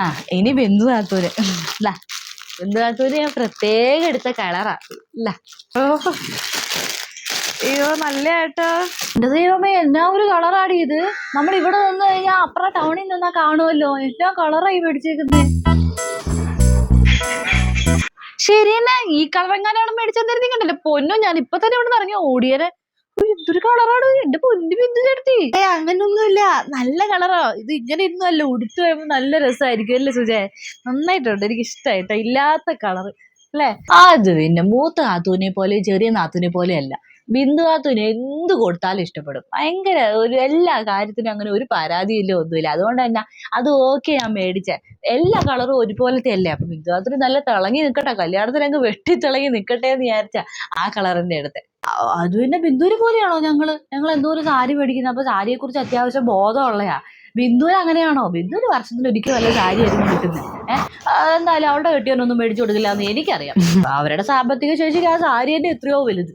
ആ ഇനി ബിന്ദു നാത്തൂര് ഇല്ല, ബിന്ദു നാത്തൂര് ഞാൻ പ്രത്യേകം എടുത്ത കളറാ ഇല്ല. അയ്യോ നല്ല ഏട്ടോ. എന്റെ ദൈവമേ എന്നാ ഒരു കളറാടി ഇത്. നമ്മൾ ഇവിടെ നിന്ന് കഴിഞ്ഞാൽ അപ്പുറം ടൗണിൽ നിന്നാ കാണുമല്ലോ. എന്നാ കളറായി മേടിച്ചേക്കുന്നേ. ശരി തന്നെ, ഈ കളർ എങ്ങാനാണ് മേടിച്ചെന്നിരുന്നില്ല പൊന്നോ. ഞാൻ ഇപ്പൊ തന്നെ ഇവിടെ ഇറങ്ങി ഓടിയനെ. എന്തൊരു കളറാണ് എന്റെ പൊന്നു ബിന്ദു ചേട്ടത്തി. അങ്ങനൊന്നുമില്ല, നല്ല കളറോ ഇത്. ഇങ്ങനെ ഇരുന്നല്ല ഉടുത്തു വരുമ്പോ നല്ല രസമായിരിക്കും അല്ലേ സുജേ? നന്നായിട്ടുണ്ട്, എനിക്ക് ഇഷ്ടമായിട്ടോ. ഇല്ലാത്ത കളറ് അല്ലേ. അത് പിന്നെ മൂത്ത നാത്തൂനെ പോലെ ചെറിയ നാത്തൂനെ പോലെ അല്ല. ബിന്ദു നാത്തൂന് എന്ത് കൊടുത്താലും ഇഷ്ടപ്പെടും. ഭയങ്കര ഒരു എല്ലാ കാര്യത്തിനും അങ്ങനെ ഒരു പരാതിയില്ല, ഒന്നുമില്ല. അതുകൊണ്ട് തന്നെ അത് ഓക്കെ ഞാൻ മേടിച്ചേ. എല്ലാ കളറും ഒരുപോലത്തെ അല്ലേ. അപ്പൊ ബിന്ദു നാത്തൂന് നല്ല തിളങ്ങി നിൽക്കട്ടെ, കല്യാണത്തിന് അങ്ങ് വെട്ടി തിളങ്ങി നിൽക്കട്ടെ എന്ന് വിചാരിച്ച ആ കളറിന്റെ അടുത്ത്. അത് പിന്നെ ബിന്ദുവിനെ പോലെയാണോ ഞങ്ങൾ എന്തോ ഒരു സാരി മേടിക്കുന്നത്. അപ്പൊ സാരിയെ കുറിച്ച് അത്യാവശ്യം ബോധമുള്ളയാ. ബിന്ദുവിന് അങ്ങനെയാണോ? ബിന്ദുവിന് വർഷത്തിൽ ഒരിക്കൽ വല്ല സാരി ആയിരുന്നു കിട്ടുന്നത്. എന്തായാലും അവളുടെ കെട്ടിയൊന്നും മേടിച്ചു കൊടുക്കില്ല എന്ന് എനിക്കറിയാം. അവരുടെ സാമ്പത്തിക ശേഷിക്ക് ആ സാരി തന്നെ എത്രയോ വലുത്.